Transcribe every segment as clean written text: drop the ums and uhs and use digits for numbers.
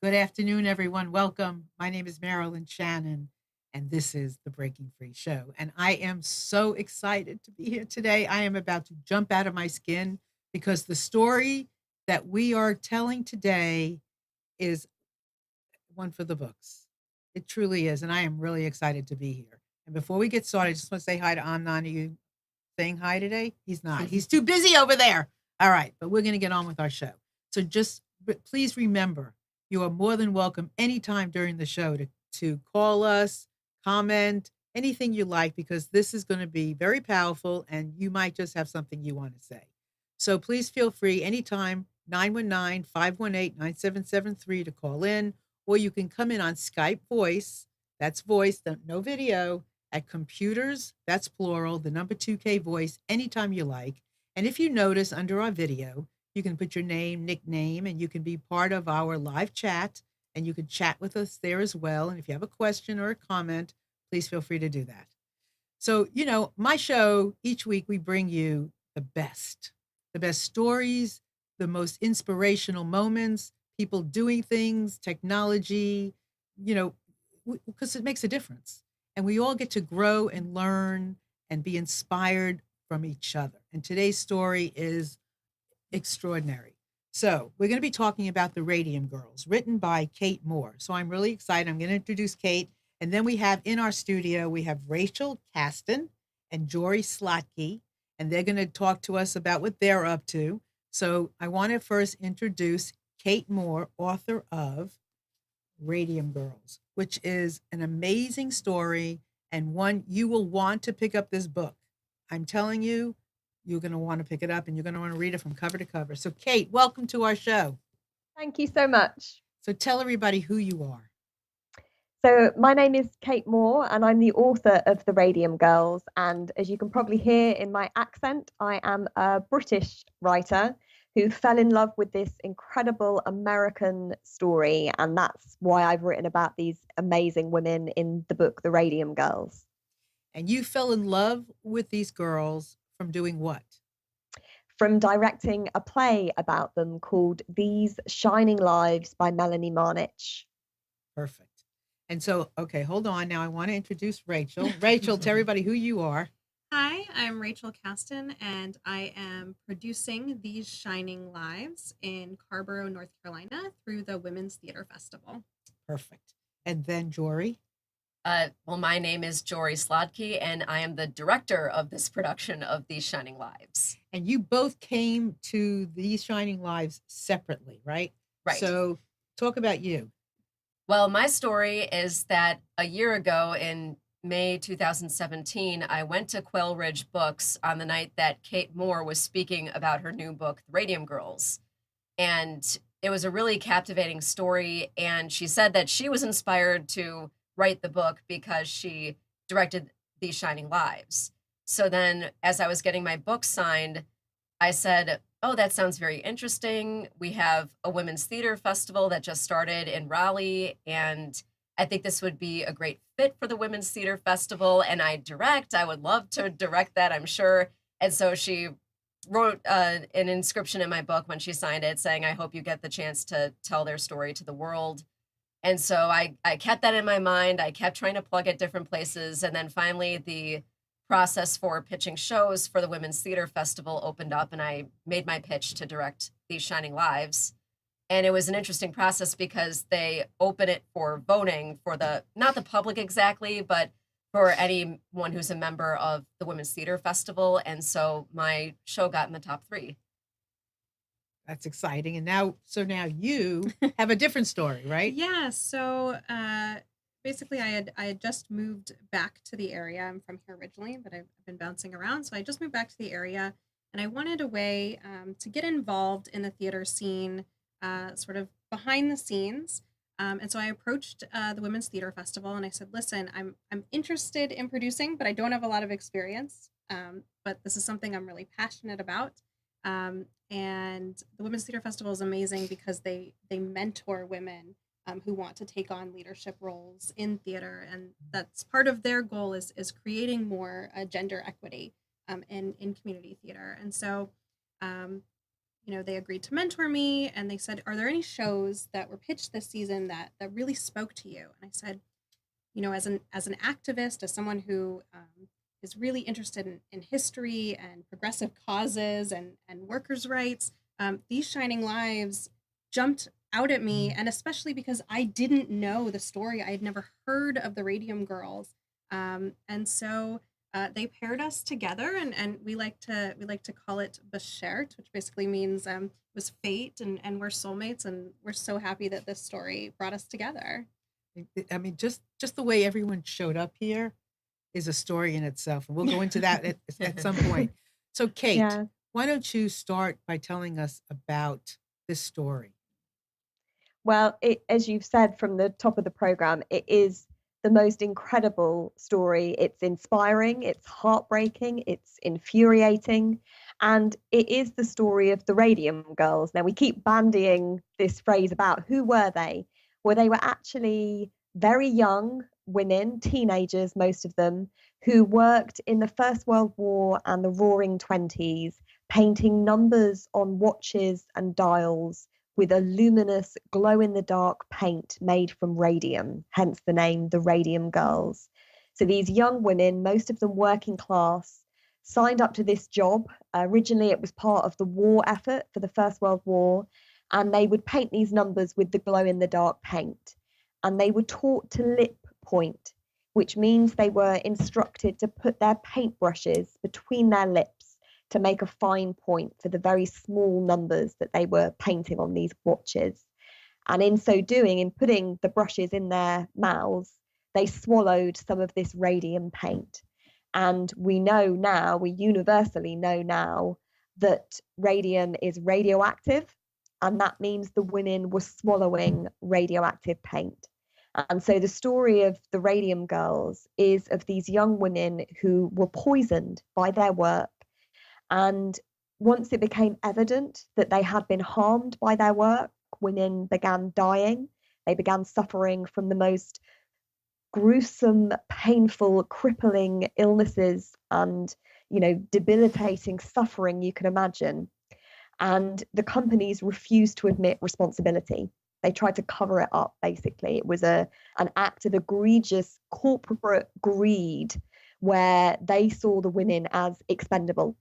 Good afternoon, everyone. Welcome. My name is Marilyn Shannon, and this is the Breaking Free Show. And I am so excited to be here today. I am about to jump out of my skin because the story that we are telling today is one for the books. It truly is. And I am really excited to be here. And before we get started, I just want to say hi to Amnon. Are you saying hi today? He's not. He's too busy over there. All right. But we're going to get on with our show. So please remember, you are more than welcome anytime during the show to call us, comment, anything you like, because this is going to be very powerful and you might just have something you want to say. So please feel free anytime, 919-518-9773 to call in, or you can come in on Skype voice. That's voice, no video, at computers, that's plural, the number 2K voice, anytime you like. And if you notice under our video, you can put your name, nickname, and you can be part of our live chat and you can chat with us there as well. And if you have a question or a comment, please feel free to do that. So, my show, each week we bring you the best stories, the most inspirational moments, people doing things, technology, you know, because it makes a difference. And we all get to grow and learn and be inspired from each other. And today's story is extraordinary. So, we're going to be talking about the Radium Girls, written by Kate Moore. So, I'm really excited. I'm going to introduce Kate. And then we have in our studio, we have Rachel Caston and Jory Slotke, and they're going to talk to us about what they're up to. So, I want to first introduce Kate Moore, author of Radium Girls, which is an amazing story and one you will want to pick up this book. I'm telling you, you're going to want to pick it up and you're going to want to read it from cover to cover. So, Kate, welcome to our show. Thank you so much. So, tell everybody who you are. So, my name is Kate Moore, and I'm the author of The Radium Girls. And as you can probably hear in my accent, I am a British writer who fell in love with this incredible American story. And that's why I've written about these amazing women in the book, The Radium Girls. And you fell in love with these girls from doing what? From directing a play about them called These Shining Lives by Melanie Marnich. Perfect. And so, okay, hold on. Now I want to introduce Rachel. Rachel, tell everybody who you are. Hi, I'm Rachel Caston, and I am producing These Shining Lives in Carborough, North Carolina through the Women's Theater Festival. Perfect. And then Jory. Well, my name is Jory Slotke, and I am the director of this production of These Shining Lives. And you both came to These Shining Lives separately, right? Right. So, talk about you. Well, my story is that a year ago in May 2017, I went to Quail Ridge Books on the night that Kate Moore was speaking about her new book, The Radium Girls. And it was a really captivating story. And she said that she was inspired to write the book because she directed These Shining Lives. So then, as I was getting my book signed, I said, oh, that sounds very interesting. We have a women's theater festival that just started in Raleigh, and I think this would be a great fit for the Women's Theater Festival. And I would love to direct that, I'm sure. And so she wrote an inscription in my book when she signed it saying, I hope you get the chance to tell their story to the world. And so I kept that in my mind. I kept trying to plug at different places. And then finally, the process for pitching shows for the Women's Theater Festival opened up, and I made my pitch to direct These Shining Lives. And it was an interesting process because they open it for voting for not the public exactly, but for anyone who's a member of the Women's Theater Festival. And so my show got in the top 3. That's exciting. And now you have a different story, right? Yeah. So basically, I had just moved back to the area. I'm from here originally, but I've been bouncing around. So I just moved back to the area, and I wanted a way to get involved in the theater scene, sort of behind the scenes. And so I approached the Women's Theater Festival, and I said, "Listen, I'm interested in producing, but I don't have a lot of experience. But this is something I'm really passionate about." And the Women's Theater Festival is amazing because they mentor women who want to take on leadership roles in theater, and that's part of their goal is creating more gender equity in community theater. And so they agreed to mentor me, and they said, "Are there any shows that were pitched this season that really spoke to you?" And I said, as an activist, as someone who is really interested in history and progressive causes and workers' rights, these shining lives jumped out at me, and especially because I didn't know the story. I had never heard of the Radium Girls, and so they paired us together, and we like to call it Beshert, which basically means was fate, and we're soulmates, and we're so happy that this story brought us together. I mean, just the way everyone showed up here is a story in itself, and we'll go into that at some point. So, Kate, Yeah. why don't you start by telling us about this story? Well, as you've said from the top of the program, it is the most incredible story. It's inspiring, it's heartbreaking, it's infuriating, and it is the story of the Radium Girls. Now, we keep bandying this phrase about who were they? Well, they were actually very young women, teenagers, most of them, who worked in the First World War and the Roaring Twenties, painting numbers on watches and dials with a luminous glow in the dark paint made from radium, hence the name the Radium Girls. So these young women, most of them working class, signed up to this job. Originally, it was part of the war effort for the First World War, and they would paint these numbers with the glow in the dark paint. And they were taught to lip point, which means they were instructed to put their paintbrushes between their lips to make a fine point for the very small numbers that they were painting on these watches. And in so doing, in putting the brushes in their mouths, they swallowed some of this radium paint. And we know now, we universally know now, that radium is radioactive, and that means the women were swallowing radioactive paint. And so the story of the Radium Girls is of these young women who were poisoned by their work. And once it became evident that they had been harmed by their work, women began dying. They began suffering from the most gruesome, painful, crippling illnesses and, debilitating suffering you can imagine. And the companies refused to admit responsibility. They tried to cover it up, basically. It was an act of egregious corporate greed where they saw the women as expendable.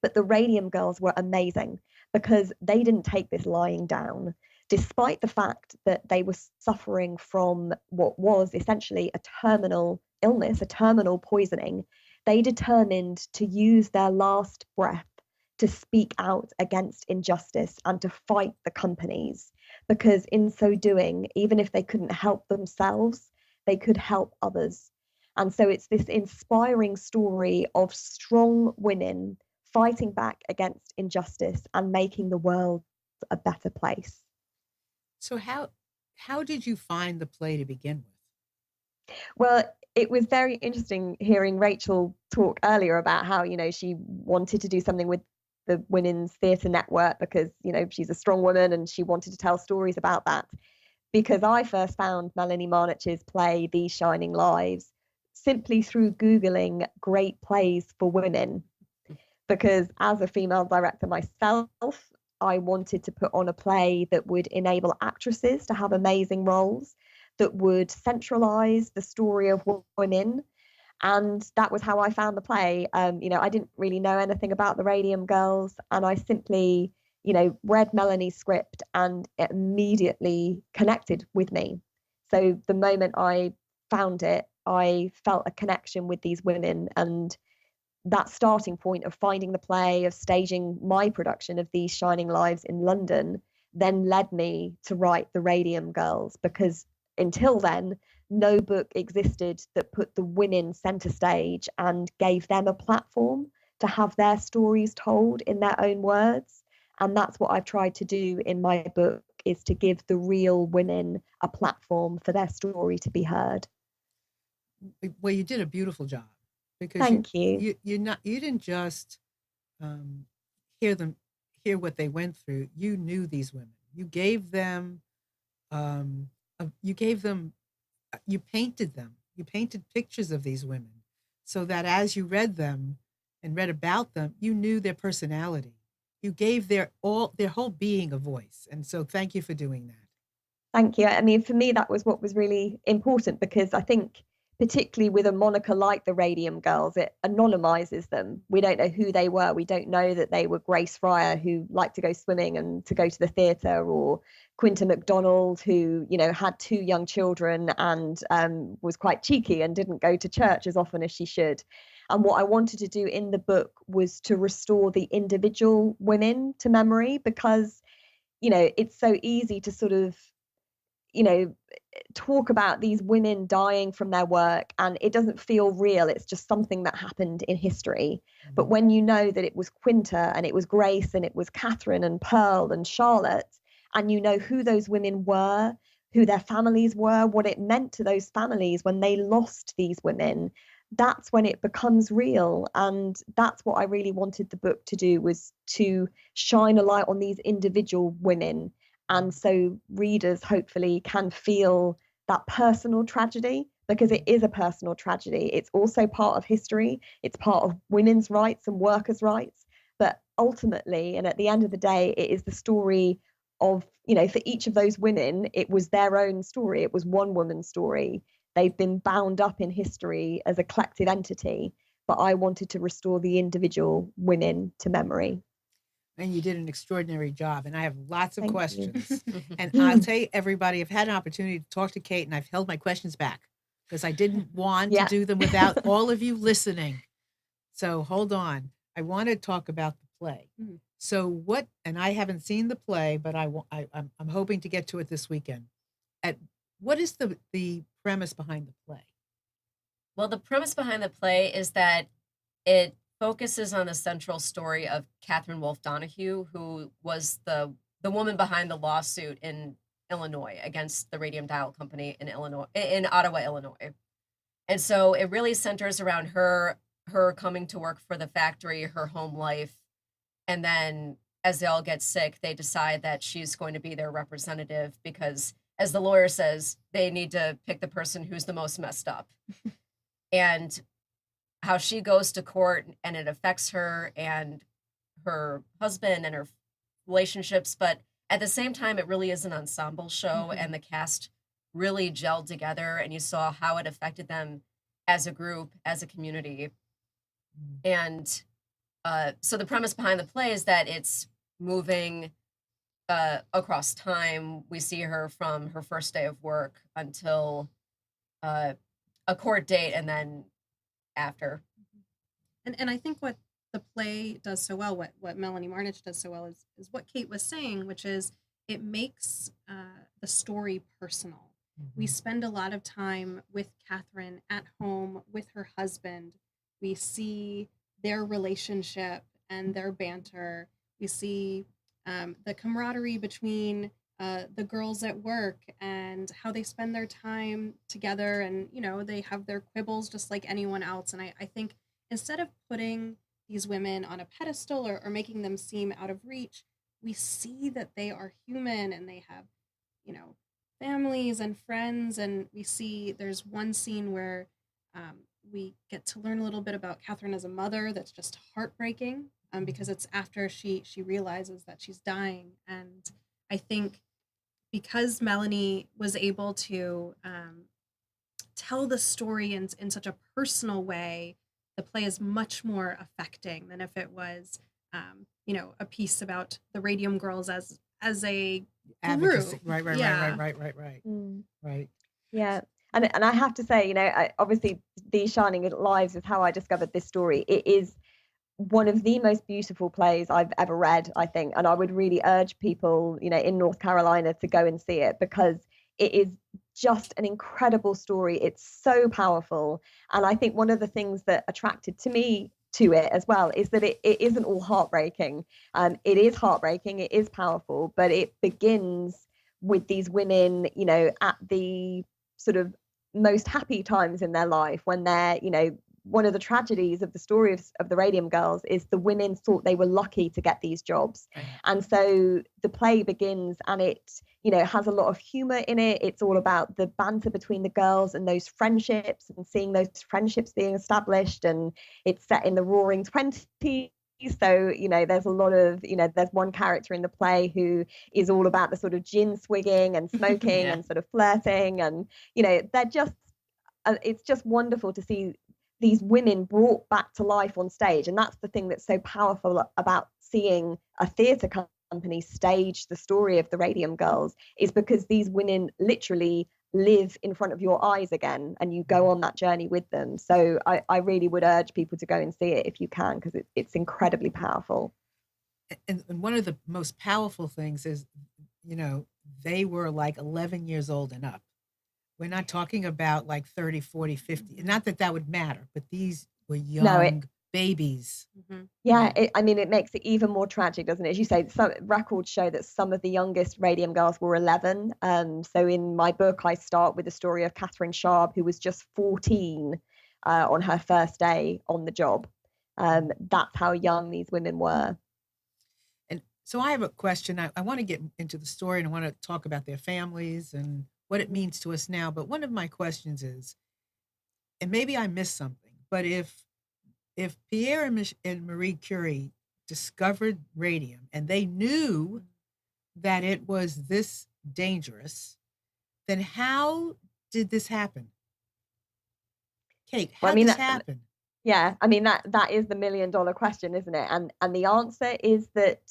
But the Radium Girls were amazing because they didn't take this lying down, despite the fact that they were suffering from what was essentially a terminal illness, a terminal poisoning. They determined to use their last breath to speak out against injustice and to fight the companies, because in so doing, even if they couldn't help themselves, they could help others. And so it's this inspiring story of strong women fighting back against injustice and making the world a better place. So how did you find the play to begin with? Well, it was very interesting hearing Rachel talk earlier about how, she wanted to do something with the Women's Theatre Network because, she's a strong woman and she wanted to tell stories about that. Because I first found Melanie Marnich's play, These Shining Lives, simply through Googling great plays for women. Because as a female director myself, I wanted to put on a play that would enable actresses to have amazing roles, that would centralize the story of women. And that was how I found the play. I didn't really know anything about the Radium Girls, and I simply, read Melanie's script and it immediately connected with me. So the moment I found it, I felt a connection with these women, and that starting point of finding the play, of staging my production of These Shining Lives in London, then led me to write The Radium Girls, because until then, no book existed that put the women center stage and gave them a platform to have their stories told in their own words. And that's what I've tried to do in my book, is to give the real women a platform for their story to be heard. Well, you did a beautiful job, because Thank you. you didn't just um, hear what they went through. You knew these women. Um, you gave them you painted them. You painted pictures of these women, so that as you read them and read about them, you knew their personality. you gave their whole being a voice. And so thank you for doing that. Thank you. I mean, for me, that was what was really important, because I think, particularly with a moniker like the Radium Girls, it anonymizes them. We don't know who they were. We don't know that they were Grace Fryer, who liked to go swimming and to go to the theatre, or Quinta MacDonald, who, had 2 young children and was quite cheeky and didn't go to church as often as she should. And what I wanted to do in the book was to restore the individual women to memory, because, it's so easy to sort of, talk about these women dying from their work, and it doesn't feel real. It's just something that happened in history. But when you know that it was Quinta and it was Grace and it was Catherine and Pearl and Charlotte, and you know who those women were, who their families were, what it meant to those families when they lost these women, that's when it becomes real. And that's what I really wanted the book to do, was to shine a light on these individual women. And so readers hopefully can feel that personal tragedy, because it is a personal tragedy. It's also part of history. It's part of women's rights and workers' rights. But ultimately, and at the end of the day, it is the story of, for each of those women, it was their own story. It was one woman's story. They've been bound up in history as a collective entity. But I wanted to restore the individual women to memory. And you did an extraordinary job. And I have lots of Thank questions. you. And I'll tell you, everybody, I've had an opportunity to talk to Kate, and I've held my questions back because I didn't want to do them without all of you listening. So hold on. I want to talk about the play. So and I haven't seen the play, but I'm hoping to get to it this weekend. What is the premise behind the play? Well, the premise behind the play is that it focuses on the central story of Catherine Wolfe Donahue, who was the woman behind the lawsuit in Illinois against the Radium Dial Company in Ottawa, Illinois. And so it really centers around her coming to work for the factory, her home life. And then as they all get sick, they decide that she's going to be their representative because, as the lawyer says, they need to pick the person who's the most messed up. And how she goes to court, and it affects her and her husband and her relationships. But at the same time, it really is an ensemble show, and the cast really gelled together, and you saw how it affected them as a group, as a community. And so the premise behind the play is that it's moving across time. We see her from her first day of work until a court date, and then after. And I think what the play does so well, what Melanie Marnich does so well, is what Kate was saying, which is it makes the story personal. We spend a lot of time with Catherine at home with her husband. We see their relationship and their banter. We see the camaraderie between the girls at work and how they spend their time together, and they have their quibbles just like anyone else. And I think instead of putting these women on a pedestal or making them seem out of reach, we see that they are human and they have families and friends. And we see there's one scene where we get to learn a little bit about Catherine as a mother that's just heartbreaking, because it's after she realizes that she's dying. And I think because Melanie was able to tell the story in such a personal way, the play is much more affecting than if it was, a piece about the Radium Girls as a Advocacy. group. Right. Right. Yeah. And I have to say, obviously These Shining Lives is how I discovered this story. It is one of the most beautiful plays I've ever read, I think. And I would really urge people, in North Carolina to go and see it, because it is just an incredible story. It's so powerful. And I think one of the things that attracted me to it as well is that it isn't all heartbreaking. It is heartbreaking, it is powerful, but it begins with these women, at the sort of most happy times in their life, when they're, one of the tragedies of the story of the Radium Girls is the women thought they were lucky to get these jobs. And so the play begins, and it, has a lot of humor in it. It's all about the banter between the girls and those friendships, and seeing those friendships being established. And it's set in the Roaring 20s. So, there's a lot of, there's one character in the play who is all about the sort of gin swigging and smoking Yeah. and sort of flirting. And, they're just, it's just wonderful to see these women brought back to life on stage. And that's the thing that's so powerful about seeing a theatre company stage the story of the Radium Girls, is because these women literally live in front of your eyes again, and you go on that journey with them. So I really would urge people to go and see it if you can, because it's incredibly powerful. And one of the most powerful things is, they were like 11 years old and up. We're not talking about like 30, 40, 50. Not that that would matter, but these were No, young babies. Yeah, it makes it even more tragic, doesn't it? As you say, some records show that some of the youngest Radium girls were 11. So in my book, I start with the story of Catherine Sharp, who was just 14 on her first day on the job. That's how young these women were. And so I have a question. I want to get into the story, and I want to talk about their families and what it means to us now. But one of my questions is, and maybe I missed something, but if Pierre and Marie Curie discovered radium and they knew that it was this dangerous, then how did this happen? Kate, Well, how did this happen? yeah, that is the $1 million question, isn't it? And the answer is that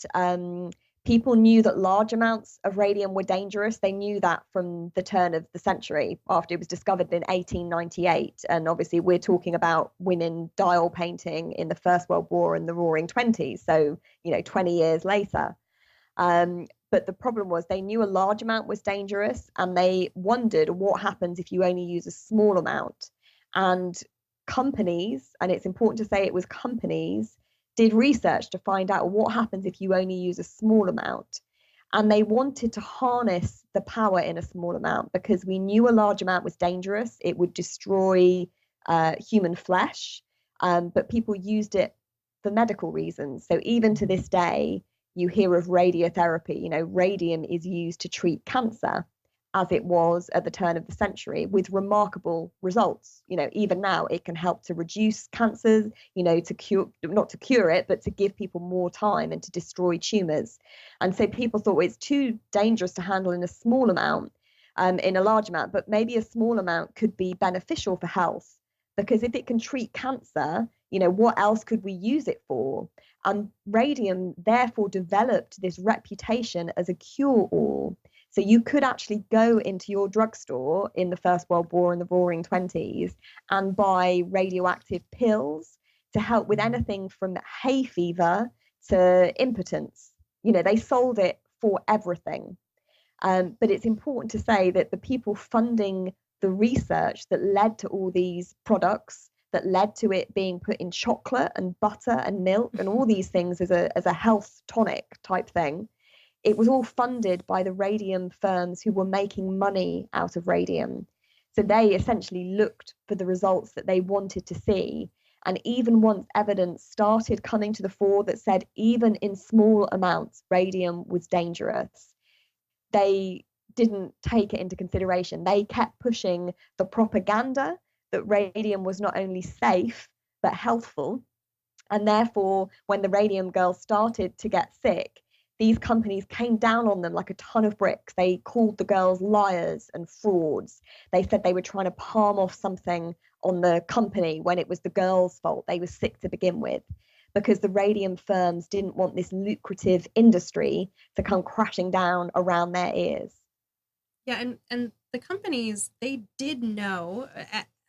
people knew that large amounts of radium were dangerous. They knew that from the turn of the century, after it was discovered in 1898. And obviously, we're talking about women dial painting in the First World War and the Roaring Twenties. So 20 years later. But the problem was they knew a large amount was dangerous, and they wondered what happens if you only use a small amount. And companies, and it's important to say it was companies, did research to find out what happens if you only use a small amount. And they wanted to harness the power in a small amount because we knew a large amount was dangerous. It would destroy human flesh, but people used it for medical reasons. So even to this day, you hear of radiotherapy. Radium is used to treat cancer, as it was at the turn of the century, with remarkable results. Even now it can help to reduce cancers, to cure, not to cure it, but to give people more time and to destroy tumors. And so people thought, well, it's too dangerous to handle in a small amount, in a large amount, but maybe a small amount could be beneficial for health, because if it can treat cancer, what else could we use it for? And radium therefore developed this reputation as a cure-all. So you could actually go into your drugstore in the First World War and the Roaring Twenties and buy radioactive pills to help with anything from hay fever to impotence. They sold it for everything. But it's important to say that the people funding the research that led to all these products, that led to it being put in chocolate and butter and milk and all these things as a health tonic type thing, it was all funded by the radium firms who were making money out of radium. So they essentially looked for the results that they wanted to see. And even once evidence started coming to the fore that said even in small amounts, radium was dangerous, they didn't take it into consideration. They kept pushing the propaganda that radium was not only safe, but healthful. And therefore, when the Radium girls started to get sick, these companies came down on them like a ton of bricks. They called the girls liars and frauds. They said they were trying to palm off something on the company when it was the girls' fault. They were sick to begin with, because the radium firms didn't want this lucrative industry to come crashing down around their ears. Yeah, and the companies, they did know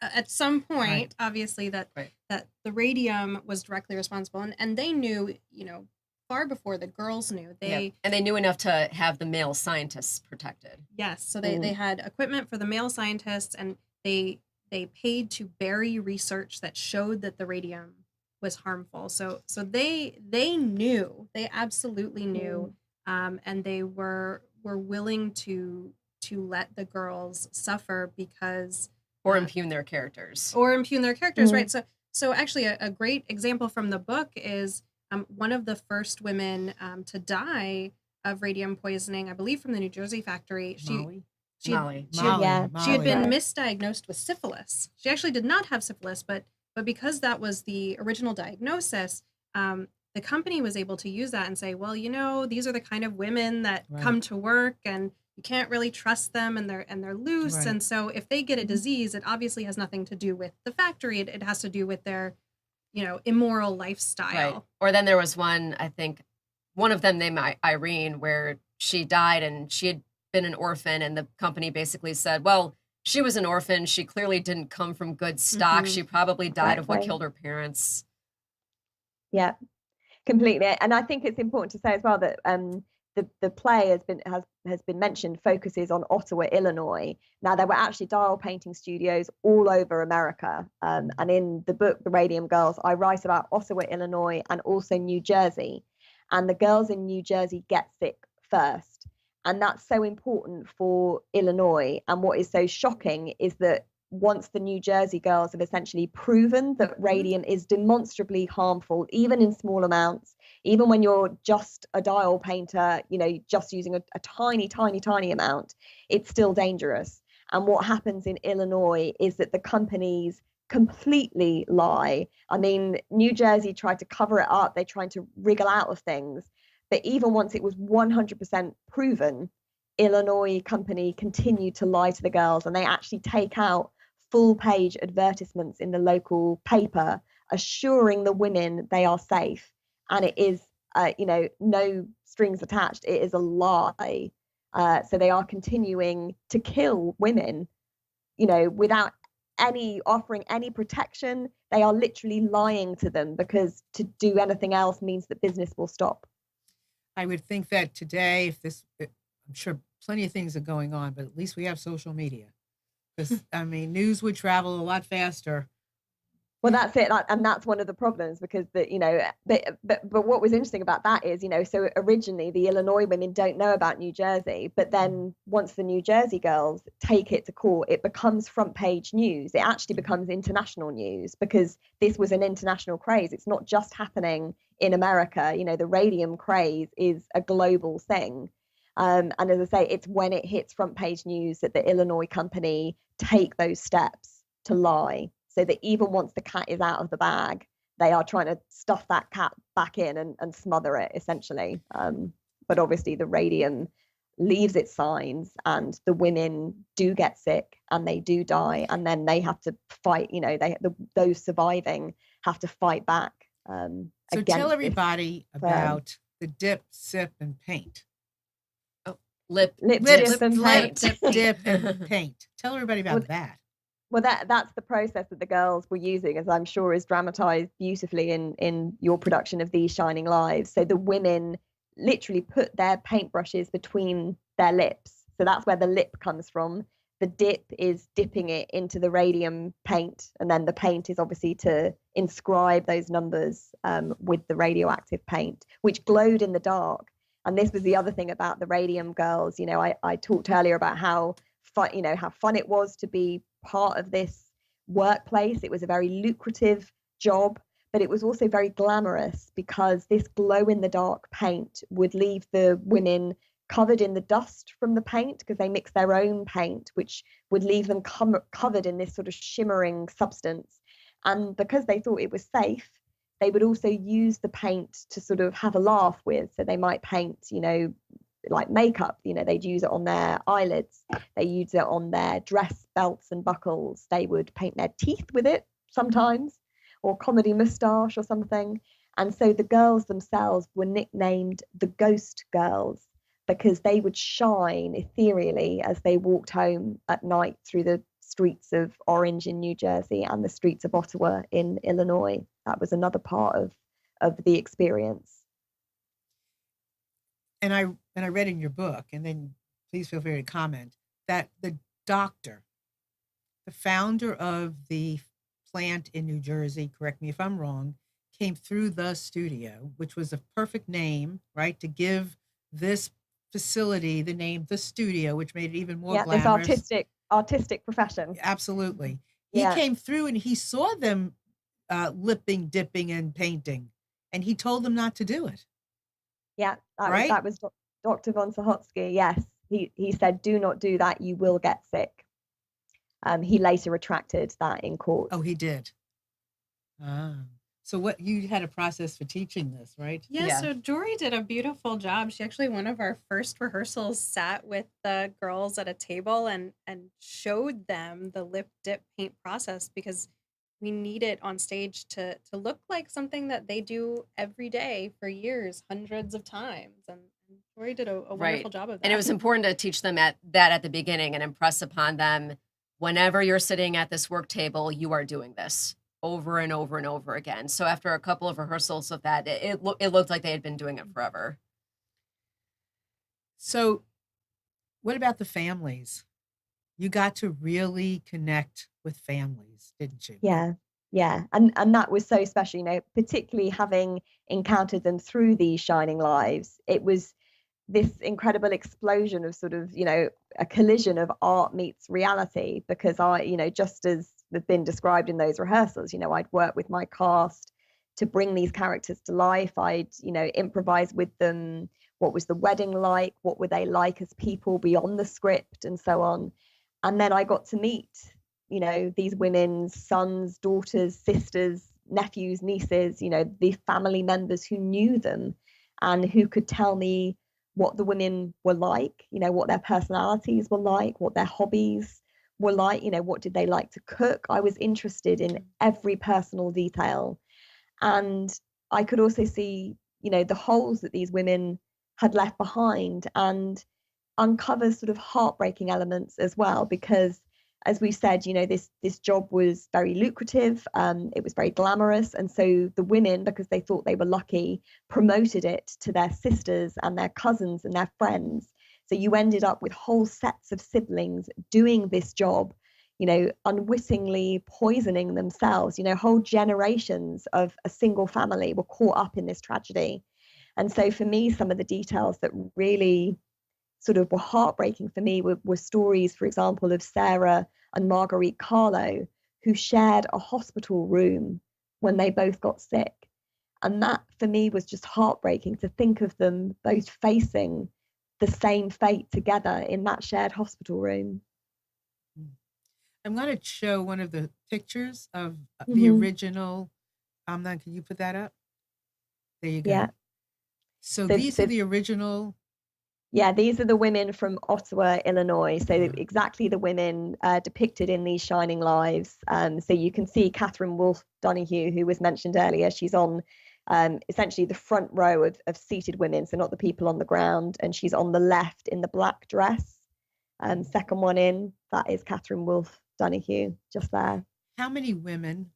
at some point, right, obviously, that the radium was directly responsible, and they knew, far before the girls knew. And they knew enough to have the male scientists protected. Yes, so they had equipment for the male scientists, and they paid to bury research that showed that the radium was harmful. So they knew, they absolutely knew, and they were willing to let the girls suffer because or impugn their characters. Right? So actually, a great example from the book is one of the first women to die of radium poisoning, I believe from the New Jersey factory. Molly. She had been misdiagnosed with syphilis. She actually did not have syphilis, but because that was the original diagnosis, the the company was able to use that and say, well, these are the kind of women that Right. come to work, and you can't really trust them, and they're loose. Right. And so if they get a Mhm. disease, it obviously has nothing to do with the factory. It has to do with their, immoral Right. lifestyle. Or then there was one, I think, one of them named Irene, where she died and she had been an orphan, and the company basically said, well, she was an orphan. She clearly didn't come from good stock. Mhm. She probably died of what Exactly. killed her parents. Yeah, completely. And I think it's important to say as well that the play has been mentioned, focuses on Ottawa, Illinois. Now there were actually dial painting studios all over America, and in the book The Radium Girls, I write about Ottawa, Illinois, and also New Jersey. And the girls in New Jersey get sick first, and that's so important for Illinois. And what is so shocking is that once the New Jersey girls have essentially proven that radium is demonstrably harmful, even in small amounts, even when you're just a dial painter, just using a tiny, tiny, tiny amount, it's still dangerous. And what happens in Illinois is that the companies completely lie. I mean, New Jersey tried to cover it up, they tried to wriggle out of things. But even once it was 100% proven, Illinois company continued to lie to the girls, and they actually take out full page advertisements in the local paper assuring the women they are safe. And it is, no strings attached. It is a lie. So they are continuing to kill women, without offering any protection. They are literally lying to them, because to do anything else means that business will stop. I would think that today, I'm sure plenty of things are going on, but at least we have social media. Because, I mean, news would travel a lot faster. Well, that's it, and that's one of the problems, because but what was interesting about that is, so originally the Illinois women don't know about New Jersey, but then once the New Jersey girls take it to court, it becomes front page news. It actually becomes international news, because this was an international craze. It's not just happening in America. The radium craze is a global thing. And as I say, it's when it hits front page news that the Illinois company take those steps to lie. So that even once the cat is out of the bag, they are trying to stuff that cat back in and smother it, essentially. But obviously the radium leaves its signs, and the women do get sick and they do die, and then they have to fight. Those surviving have to fight back. So tell everybody about the dip, sip, and paint. Lip, dip, and paint. Dip, and paint. Tell everybody about that. Well, that's the process that the girls were using, as I'm sure is dramatized beautifully in your production of These Shining Lives. So the women literally put their paintbrushes between their lips. So that's where the lip comes from. The dip is dipping it into the radium paint, and then the paint is obviously to inscribe those numbers with the radioactive paint, which glowed in the dark. And this was the other thing about the Radium Girls. I talked earlier about how fun it was to be part of this workplace. It was a very lucrative job, but it was also very glamorous, because this glow in the dark paint would leave the women covered in the dust from the paint, because they mix their own paint, which would leave them covered in this sort of shimmering substance. And because they thought it was safe, they would also use the paint to sort of have a laugh with. So they might paint, like makeup, they'd use it on their eyelids, they use it on their dress belts and buckles, they would paint their teeth with it sometimes, or comedy moustache or something. And so the girls themselves were nicknamed the Ghost Girls, because they would shine ethereally as they walked home at night through the streets of Orange in New Jersey and the streets of Ottawa in Illinois. That was another part of the experience. And I read in your book, and then please feel free to comment, that the doctor, the founder of the plant in New Jersey, correct me if I'm wrong, came through the studio, which was a perfect name, right, to give this facility the name the studio, which made it even more glamorous. This artistic profession. Absolutely. He came through and he saw them lipping, dipping, and painting, and he told them not to do it. Yeah, that was Dr. von Sahotsky. Yes, he said, do not do that, you will get sick. He later retracted that in court. Oh, he did. So what you had a process for teaching this, right? Yeah, Yeah. so Jory did a beautiful job. She actually, one of our first rehearsals, sat with the girls at a table and showed them the lip dip paint process, because we need it on stage to look like something that they do every day for years, hundreds of times. And Jory did a Right. wonderful job of And it that. was important to teach them at the beginning and impress upon them, whenever you're sitting at this work table, you are doing this over and over and over again. So after a couple of rehearsals of that, it looked like they had been doing it forever. So what about the families? You got to really connect with families, didn't you? Yeah, yeah, and that was so special, you know, particularly having encountered them through these shining lives. It was this incredible explosion of sort of, you know, a collision of art meets reality, because I, you know, just as had been described in those rehearsals, you know, I'd work with my cast to bring these characters to life. I'd, you know, improvise with them. What was the wedding like? What were they like as people beyond the script, and so on. And then I got to meet, you know, these women's sons, daughters, sisters, nephews, nieces, you know, the family members who knew them and who could tell me what the women were like, you know, what their personalities were like, what their hobbies were like, you know, what did they like to cook. I was interested in every personal detail. And I could also see, you know, the holes that these women had left behind, and uncover sort of heartbreaking elements as well, because as we said, you know, this job was very lucrative, it was very glamorous, and so the women, because they thought they were lucky, promoted it to their sisters and their cousins and their friends. So you ended up with whole sets of siblings doing this job, you know, unwittingly poisoning themselves. You know, whole generations of a single family were caught up in this tragedy. And so for me, some of the details that really sort of were heartbreaking for me were stories, for example, of Sarah and Marguerite Carlo, who shared a hospital room when they both got sick. And that for me was just heartbreaking, to think of them both facing the same fate together in that shared hospital room. I'm going to show one of the pictures of the Mm-hmm. original. Can you put that up? There you go. Yeah. So So, these are the original. yeah, these are the women from Ottawa, Illinois. So Uh-huh. exactly the women depicted in these shining lives. So you can see Catherine Wolfe Donahue, who was mentioned earlier. She's on essentially the front row of seated women, so not the people on the ground. And she's on the left in the black dress. Second one in, that is Catherine Wolfe Donahue, just there. How many women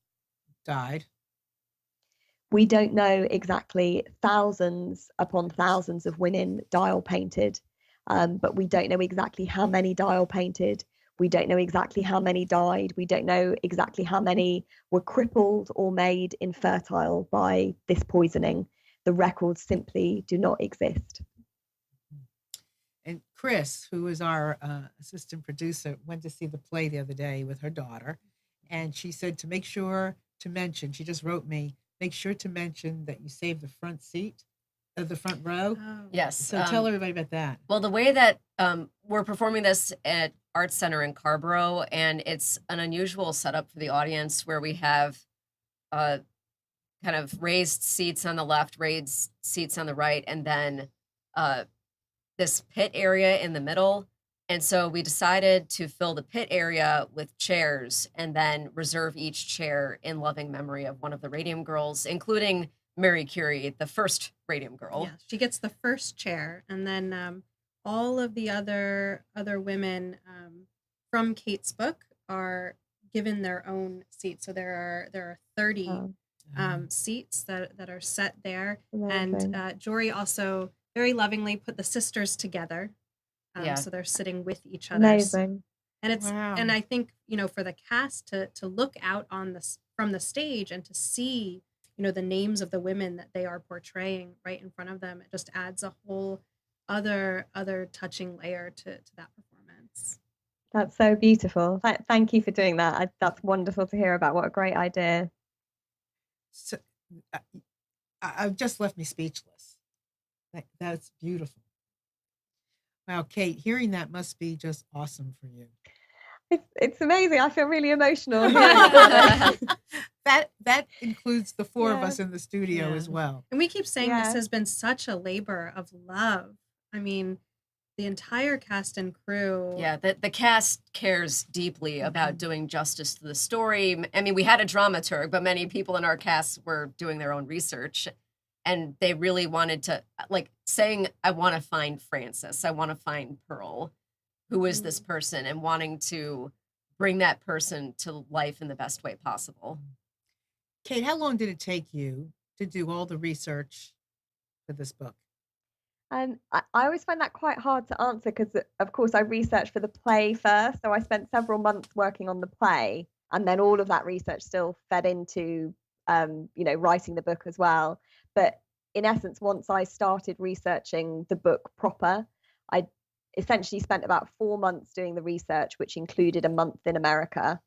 died? We don't know exactly. Thousands upon thousands of women dial painted, but we don't know exactly how many dial painted. We don't know exactly how many died. We don't know exactly how many were crippled or made infertile by this poisoning. The records simply do not exist. And Chris, who is our assistant producer, went to see the play the other day with her daughter. And she said to make sure to mention, she just wrote me, make sure to mention that you save the front seat of the front row. Oh. Yes. So tell everybody about that. Well, the way that we're performing this at Arts Center in Carborough, and it's an unusual setup for the audience, where we have kind of raised seats on the left, raised seats on the right, and then this pit area in the middle. And so we decided to fill the pit area with chairs and then reserve each chair in loving memory of one of the Radium girls, including Mary Curie, the first Radium girl. Yeah, she gets the first chair, and then all of the other women from Kate's book are given their own seats. So there are 30 seats that are set there. Amazing. And Jory also very lovingly put the sisters together. Yeah. So they're sitting with each other. Amazing. And it's Wow. and I think, you know, for the cast to look out on this from the stage and to see, you know, the names of the women that they are portraying right in front of them, it just adds a whole other touching layer to that performance. That's so beautiful. Thank you for doing that. That's wonderful to hear about. What a great idea. So, I've just left me speechless. That's beautiful. Wow, Kate, hearing that must be just awesome for you. It's amazing. I feel really emotional hearing about it. That includes the four of Yeah. us in the studio Yeah. as well. And we keep saying this Yeah. has been such a labor of love. I mean, the entire cast and crew. Yeah, the cast cares deeply about doing justice to the story. I mean, we had a dramaturg, but many people in our cast were doing their own research. And they really wanted to, like, saying, I want to find Frances, I want to find Pearl. Who is this person? And wanting to bring that person to life in the best way possible. Kate, how long did it take you to do all the research for this book? And I always find that quite hard to answer because, of course, I researched for the play first. So I spent several months working on the play, and then all of that research still fed into, writing the book as well. But in essence, once I started researching the book proper, I essentially spent about 4 months doing the research, which included a month in America.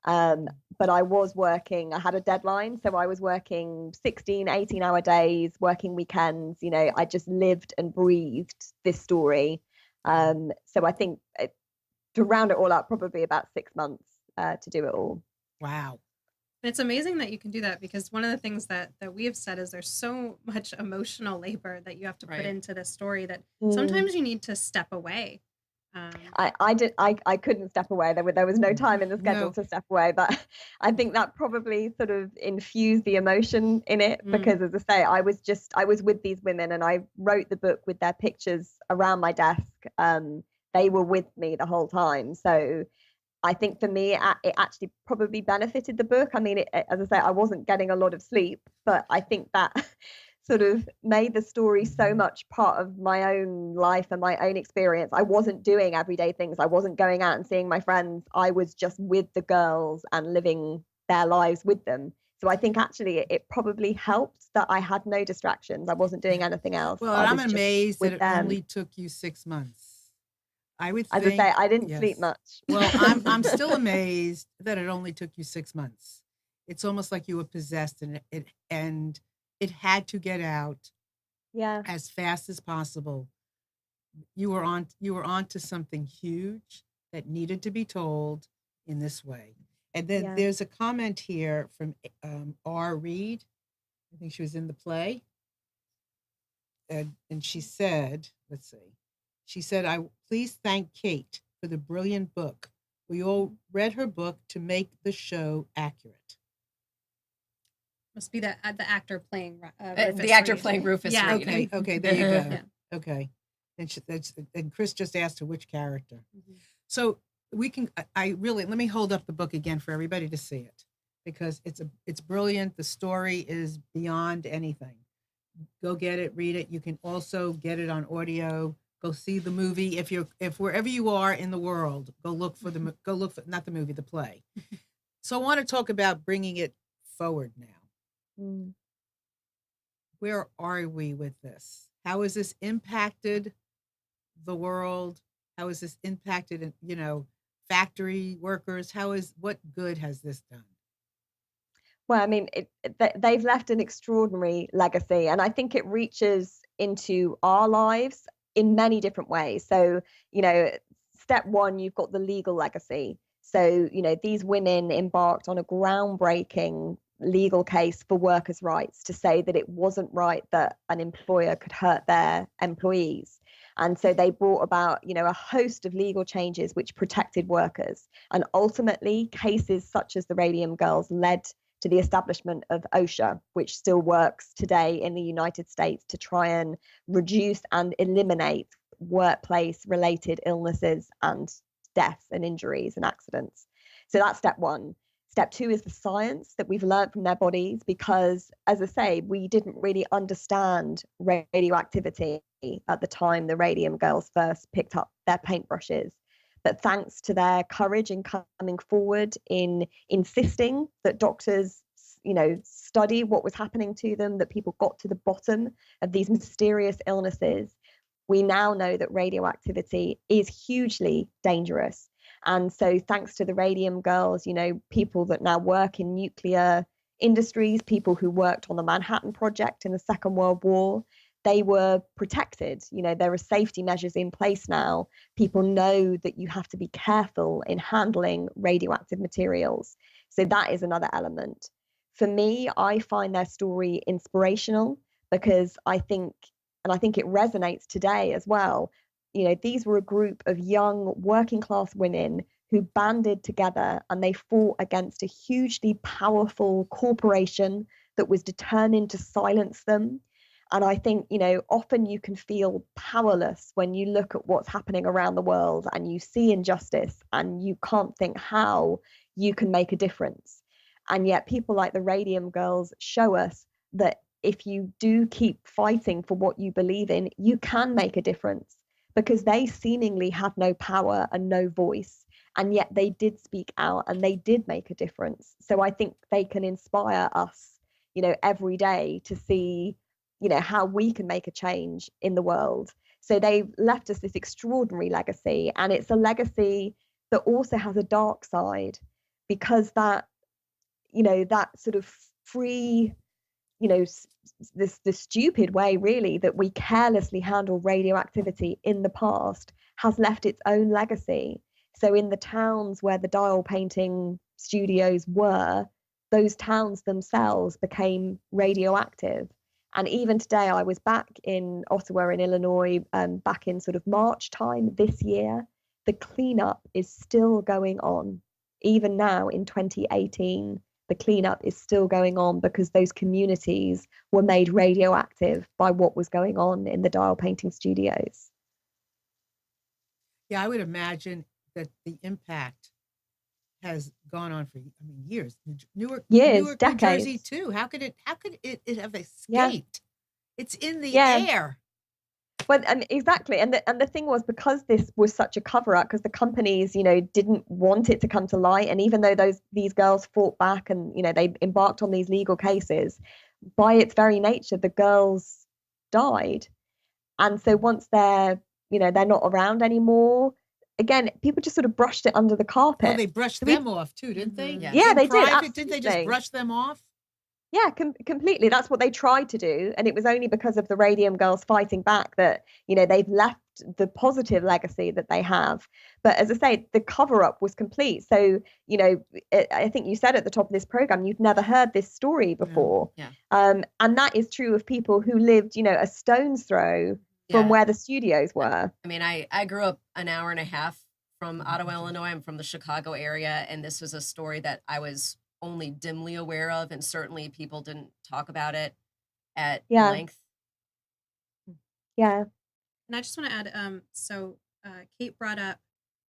But I was working, I had a deadline. So I was working 16, 18-hour days, working weekends. I just lived and breathed this story. So I think to round it all up, probably about 6 months to do it all. Wow. And it's amazing that you can do that, because one of the things that we have said is there's so much emotional labor that you have to put into this story that sometimes you need to step away. I couldn't step away. There was no time in the schedule No. to step away, but I think that probably sort of infused the emotion in it because, as I say, I was with these women and I wrote the book with their pictures around my desk. They were with me the whole time. So I think for me, it actually probably benefited the book. I mean, as I say, I wasn't getting a lot of sleep, but I think that sort of made the story so much part of my own life and my own experience. I wasn't doing everyday things. I wasn't going out and seeing my friends. I was just with the girls and living their lives with them. So I think actually it probably helped that I had no distractions. I wasn't doing anything else. Well, I I'm was just amazed that with it them. only took you 6 months. I would As think, I say, I didn't yes. sleep much. Well, I'm still amazed that it only took you 6 months. It's almost like you were possessed, and it had to get out Yeah. as fast as possible. You were on to something huge that needed to be told in this way. And then Yeah. there's a comment here from R. Reed. I think she was in the play. And she said, let's see. She said, I please thank Kate for the brilliant book. We all read her book to make the show accurate. Must be the actor playing The Rufus actor Reed. playing Rufus Yeah. Reed. Okay, there you go. Yeah. Okay. And Chris just asked her which character. So we can, I really, let me hold up the book again for everybody to see it, because it's brilliant. The story is beyond anything. Go get it, read it. You can also get it on audio. Go see the movie. If wherever you are in the world, go look for not the movie, the play. So I want to talk about bringing it forward now. Where are we with this? How has this impacted the world? How has this impacted, factory workers? What good has this done? Well, I mean, they've left an extraordinary legacy, and I think it reaches into our lives in many different ways. So, step one, you've got the legal legacy. So, these women embarked on a groundbreaking legal case for workers' rights to say that it wasn't right that an employer could hurt their employees. And so they brought about, a host of legal changes which protected workers. And ultimately, cases such as the Radium Girls led to the establishment of OSHA, which still works today in the United States to try and reduce and eliminate workplace-related illnesses and deaths and injuries and accidents. So that's step one. Step two is the science that we've learned from their bodies, because, as I say, we didn't really understand radioactivity at the time the Radium Girls first picked up their paintbrushes. But thanks to their courage in coming forward, in insisting that doctors, study what was happening to them, that people got to the bottom of these mysterious illnesses, we now know that radioactivity is hugely dangerous. And so thanks to the Radium Girls, people that now work in nuclear industries, people who worked on the Manhattan Project in the Second World War, they were protected. You know, there are safety measures in place now. People know that you have to be careful in handling radioactive materials. So that is another element. For me, I find their story inspirational because I think it resonates today as well. You know, these were a group of young working class women who banded together and they fought against a hugely powerful corporation that was determined to silence them. And I think, you know, often you can feel powerless when you look at what's happening around the world and you see injustice and you can't think how you can make a difference. And yet people like the Radium Girls show us that if you do keep fighting for what you believe in, you can make a difference, because they seemingly had no power and no voice. And yet they did speak out and they did make a difference. So I think they can inspire us, you know, every day to see, you know, how we can make a change in the world. So they've left us this extraordinary legacy, and it's a legacy that also has a dark side, because that, you know, that sort of free, you know, the stupid way really that we carelessly handle radioactivity in the past has left its own legacy. So in the towns where the dial painting studios were, those towns themselves became radioactive. And even today, I was back in Ottawa in Illinois, back in sort of March time this year. The cleanup is still going on. Even now in 2018, the cleanup is still going on because those communities were made radioactive by what was going on in the dial painting studios. Yeah, I would imagine that the impact has gone on for, I mean, years. Newark, Years, New Jersey decades. too. How could it have Yeah, escaped? It's in the yeah. air. Well, and exactly, and the thing was, because this was such a cover up, because the companies, you know, didn't want it to come to light, and even though these girls fought back and, you know, they embarked on these legal cases, by its very nature, the girls died. And so once they're, you know, they're not around anymore, again, people just sort of brushed it under the Oh, carpet. they brushed So we, them off too, didn't they? Yes. yeah, In they did, private, didn't they just absolutely. brush them off? Yeah, completely. That's what they tried to do. And it was only because of the Radium Girls fighting back that, you know, they've left the positive legacy that they have. But as I say, the cover up was complete. So, you know, I think you said at the top of this program, you've never heard this story before. Yeah. And that is true of people who lived, you know, a stone's throw from Yeah. where the studios were. I mean, I grew up an hour and a half from Ottawa, Illinois. I'm from the Chicago area, and this was a story that I was only dimly aware of, and certainly people didn't talk about it at Yeah, length. yeah, And I just want to add, Kate brought up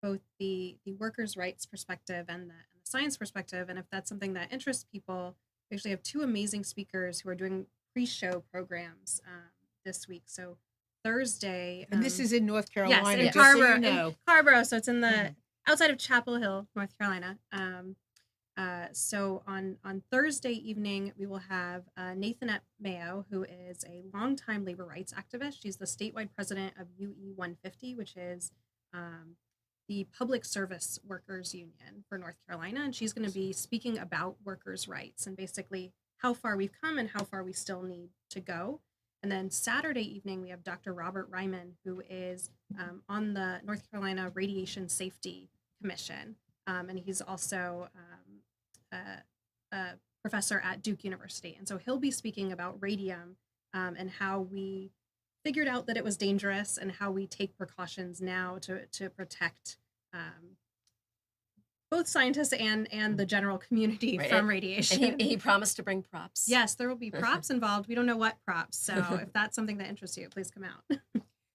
both the workers' rights perspective and the science perspective, and if that's something that interests people, we actually have two amazing speakers who are doing pre-show programs this week. So Thursday, And this is in North yes, Carolina, in just so Carrboro, you know. in Carrboro, so it's in the Mhm. outside of Chapel Hill, North Carolina. So on Thursday evening, we will have Nathanette Mayo, who is a longtime labor rights activist. She's the statewide president of UE 150, which is the Public Service Workers Union for North Carolina. And she's going to be speaking about workers' rights and basically how far we've come and how far we still need to go. And then Saturday evening, we have Dr. Robert Ryman, who is on the North Carolina Radiation Safety Commission. And he's also a professor at Duke University. And so he'll be speaking about radium and how we figured out that it was dangerous and how we take precautions now to protect both scientists and the general community Right. from radiation. And he promised to bring props. Yes, there will be props involved. We don't know what props. So if that's something that interests you, please come out.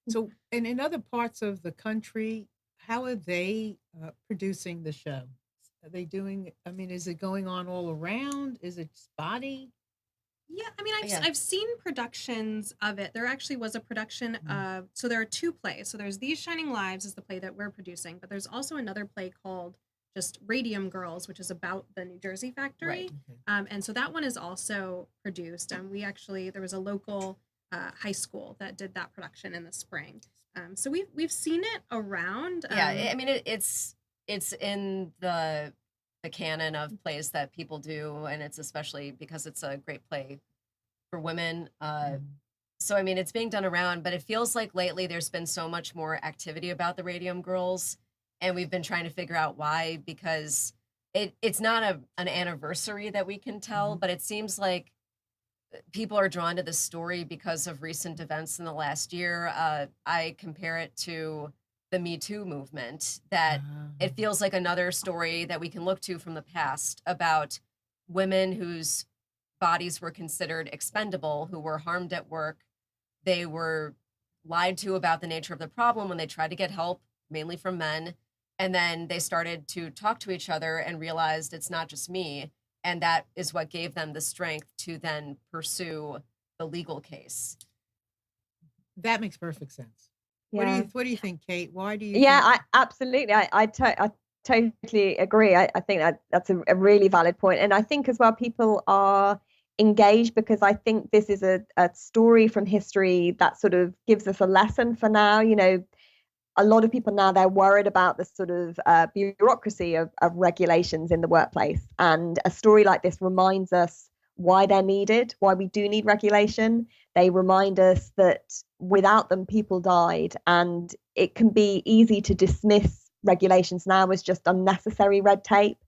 So, and in other parts of the country, how are they producing the show? Are they doing, I mean, is it going on all around? Is it spotty? Yeah, I mean, Yeah. I've seen productions of it. There actually was a production of, so there are two plays. So there's These Shining Lives is the play that we're producing, but there's also another play called just Radium Girls, which is about the New Jersey factory. Right. Okay. And so that one is also produced. And there was a local high school that did that production in the spring. So we've seen it around. Yeah, I mean, it's in the canon of plays that people do, and it's especially because it's a great play for women. So, I mean, it's being done around, but it feels like lately there's been so much more activity about the Radium Girls, and we've been trying to figure out why, because it's not an anniversary that we can tell, Mhm. but it seems like people are drawn to this story because of recent events in the last year. I compare it to the Me Too movement, that Ah, it feels like another story that we can look to from the past about women whose bodies were considered expendable, who were harmed at work. They were lied to about the nature of the problem when they tried to get help, mainly from men. And then they started to talk to each other and realized it's not just me. And that is what gave them the strength to then pursue the legal case. that makes perfect sense. Yeah. What do you think, Kate? Why do you Yeah, think? I absolutely. I totally agree. I think that's a really valid point. And I think as well, people are engaged because I think this is a story from history that sort of gives us a lesson for now. You know, a lot of people now, they're worried about the sort of bureaucracy of regulations in the workplace. And a story like this reminds us why they're needed, why we do need regulation. They remind us that without them, people died. And it can be easy to dismiss regulations now as just unnecessary red tape.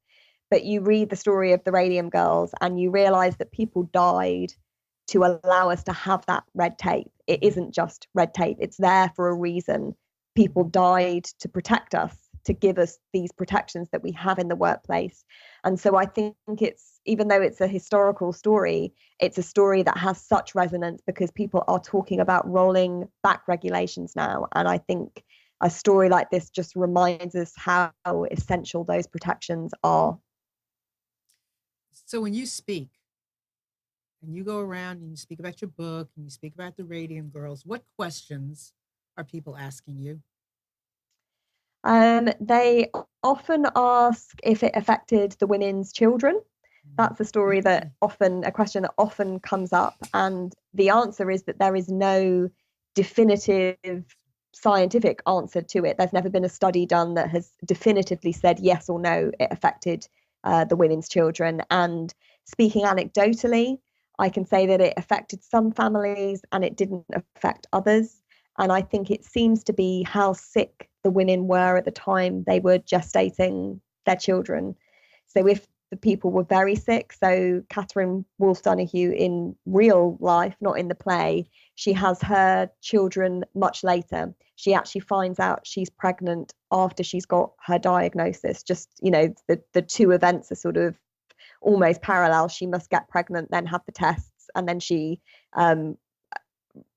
But you read the story of the Radium Girls and you realize that people died to allow us to have that red tape. It isn't just red tape, it's there for a reason. People died to protect us, to give us these protections that we have in the workplace. And so I think it's, even though it's a historical story, it's a story that has such resonance because people are talking about rolling back regulations now. And I think a story like this just reminds us how essential those protections are. So when you speak and you go around and you speak about your book and you speak about the Radium Girls, what questions are people asking you? They often ask if it affected the women's children. That's a story that Mhm. often, a question that often comes up. And the answer is that there is no definitive scientific answer to it. There's never been a study done that has definitively said yes or no, it affected the women's children. And speaking anecdotally, I can say that it affected some families and it didn't affect others. And I think it seems to be how sick the women were at the time they were gestating their children. So if the people were very sick, so Catherine Wolfe Donahue in real life, not in the play, she has her children much later. She actually finds out she's pregnant after she's got her diagnosis. Just, you know, the two events are sort of almost parallel. She must get pregnant, then have the tests, and then she um,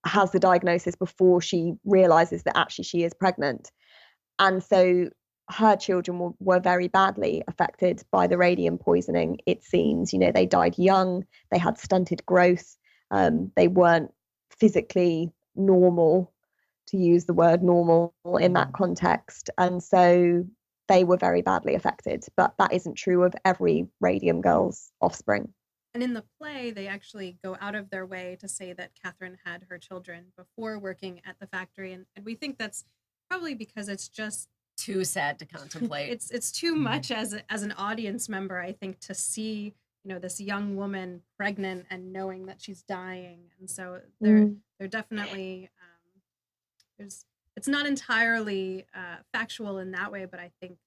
has the diagnosis before she realizes that actually she is pregnant. And so her children were very badly affected by the radium poisoning, it seems. You know, they died young, they had stunted growth, they weren't physically normal, to use the word normal in that Mhm. context. And so they were very badly affected. But that isn't true of every Radium Girl's offspring. And in the play, they actually go out of their way to say that Catherine had her children before working at the factory, and we think that's probably because it's just Too sad to contemplate. it's too much as an audience member, I think, to see, you know, this young woman pregnant and knowing that she's dying, and so they're definitely there's it's not entirely factual in that way, but I think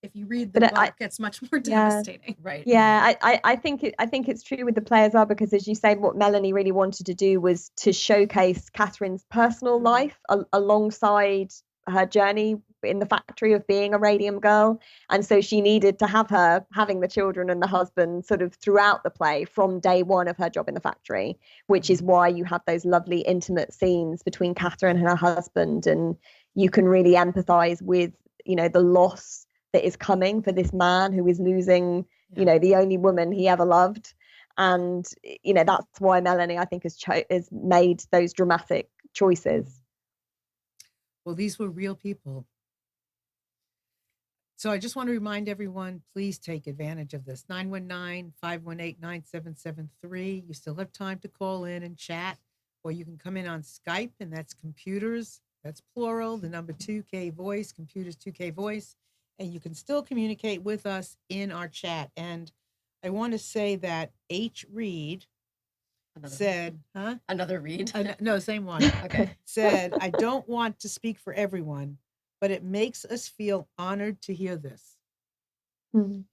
if you read the But book, it's much more yeah, devastating. Right. yeah, I think it's true with the play as well, because as you say, what Melanie really wanted to do was to showcase Catherine's personal Mhm. life alongside her journey in the factory of being a Radium Girl. And so she needed to have her having the children and the husband sort of throughout the play from day one of her job in the factory, which is why you have those lovely intimate scenes between Catherine and her husband. And you can really empathize with, you know, the loss that is coming for this man who is losing, you Yeah. know, the only woman he ever loved. And you know, that's why Melanie, I think, has made those dramatic choices. Well, these were real people. So I just want to remind everyone, please take advantage of this. 919-518-9773. You still have time to call in and chat, or you can come in on Skype, and that's computers, that's plural, the number 2K voice, computers 2K voice, and you can still communicate with us in our chat. And I want to say that H. Reed said, huh? Another read. No, same one. Okay. Said, I don't want to speak for everyone, but it makes us feel honored to hear this. Mhm.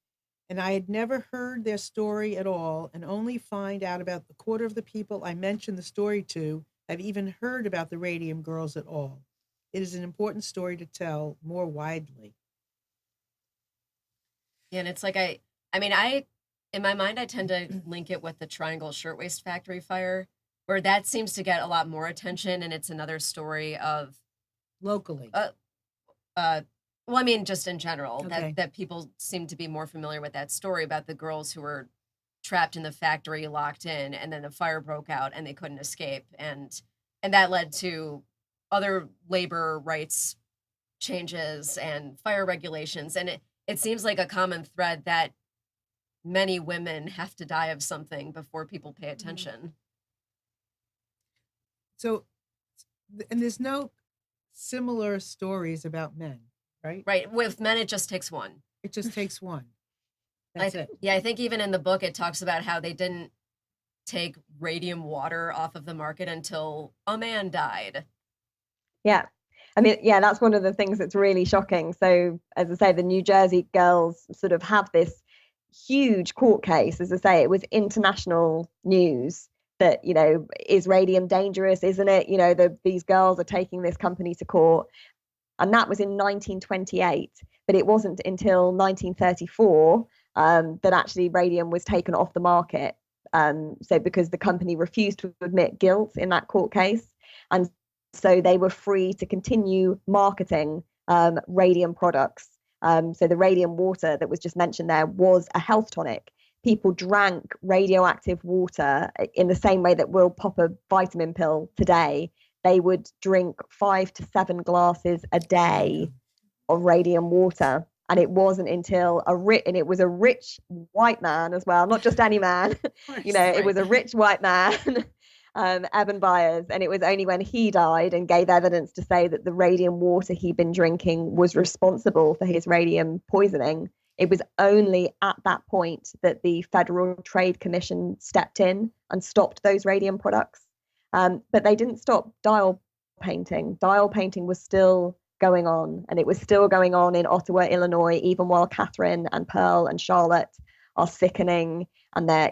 And I had never heard their story at all, and only find out about a quarter of the people I mentioned the story to have even heard about the Radium Girls at all. It is an important story to tell more widely. Yeah, and it's like in my mind, I tend to link it with the Triangle Shirtwaist Factory fire, where that seems to get a lot more attention, and it's another story of Locally. uh, well, I mean, just in general, Okay. that people seem to be more familiar with that story about the girls who were trapped in the factory, locked in, and then the fire broke out and they couldn't escape, and that led to other labor rights changes and fire regulations, and it seems like a common thread that many women have to die of something before people pay attention. So, and there's no similar stories about men, right? Right. With men, it just takes one. It just takes one. That's it. Yeah, I think even in the book, it talks about how they didn't take radium water off of the market until a man died. Yeah. I mean, yeah, that's one of the things that's really shocking. So, as I say, the New Jersey girls sort of have this huge court case. As I say, it was international news that, is radium dangerous, isn't it? These girls are taking this company to court. And that was in 1928. But it wasn't until 1934 that actually radium was taken off the market. So because the company refused to admit guilt in that court case. And so they were free to continue marketing radium products. So the radium water that was just mentioned there was a health tonic. People drank radioactive water in the same way that we'll pop a vitamin pill today. They would drink 5 to 7 glasses a day of radium water. And it wasn't until it was a rich white man as well, not just any man. It was a rich white man, Evan Byers. And it was only when he died and gave evidence to say that the radium water he'd been drinking was responsible for his radium poisoning. It was only at that point that the Federal Trade Commission stepped in and stopped those radium products. But they didn't stop dial painting. Dial painting was still going on, and it was still going on in Ottawa, Illinois, even while Catherine and Pearl and Charlotte are sickening, and they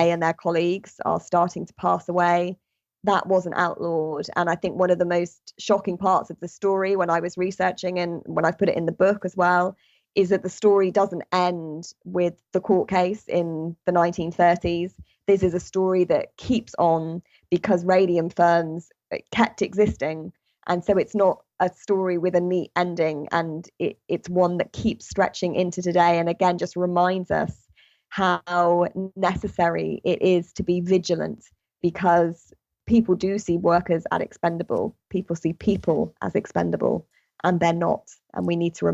and their colleagues are starting to pass away. That wasn't outlawed. And I think one of the most shocking parts of the story when I was researching, and when I put it in the book as well, is that the story doesn't end with the court case in the 1930s. This is a story that keeps on because radium firms kept existing. And so it's not a story with a neat ending, and it's one that keeps stretching into today. And again, just reminds us how necessary it is to be vigilant, because people do see workers as expendable. People see people as expendable, and they're not. And we need to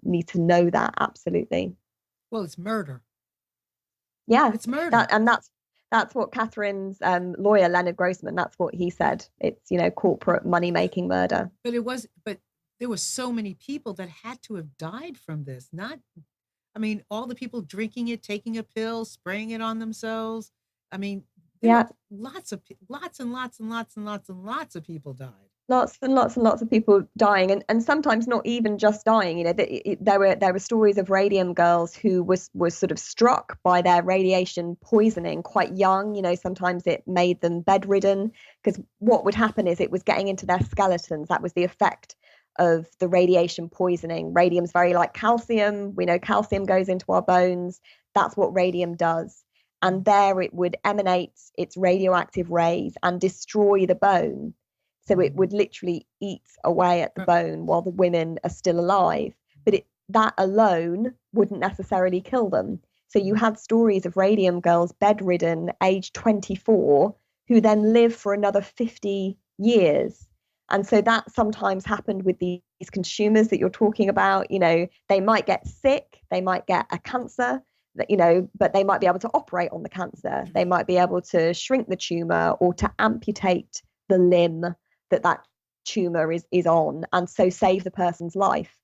need to know that absolutely. Well, it's murder. Yeah, it's murder. That's what Catherine's lawyer, Leonard Grossman, that's what he said. It's, corporate money-making murder. But there were so many people that had to have died from this. All the people drinking it, taking a pill, spraying it on themselves. Lots and lots of people died. Lots and lots and lots of people dying, and sometimes not even just dying. There were stories of radium girls who was sort of struck by their radiation poisoning quite young. Sometimes it made them bedridden, because what would happen is it was getting into their skeletons. That was the effect of the radiation poisoning. Radium's very like calcium. We know calcium goes into our bones. That's what radium does. And there it would emanate its radioactive rays and destroy the bone. So it would literally eat away at the bone while the women are still alive. But that alone wouldn't necessarily kill them. So you had stories of radium girls bedridden, age 24, who then live for another 50 years. And so that sometimes happened with these consumers that you're talking about. They might get sick, they might get a cancer, but they might be able to operate on the cancer. They might be able to shrink the tumor or to amputate the limb that tumor is on, and so save the person's life.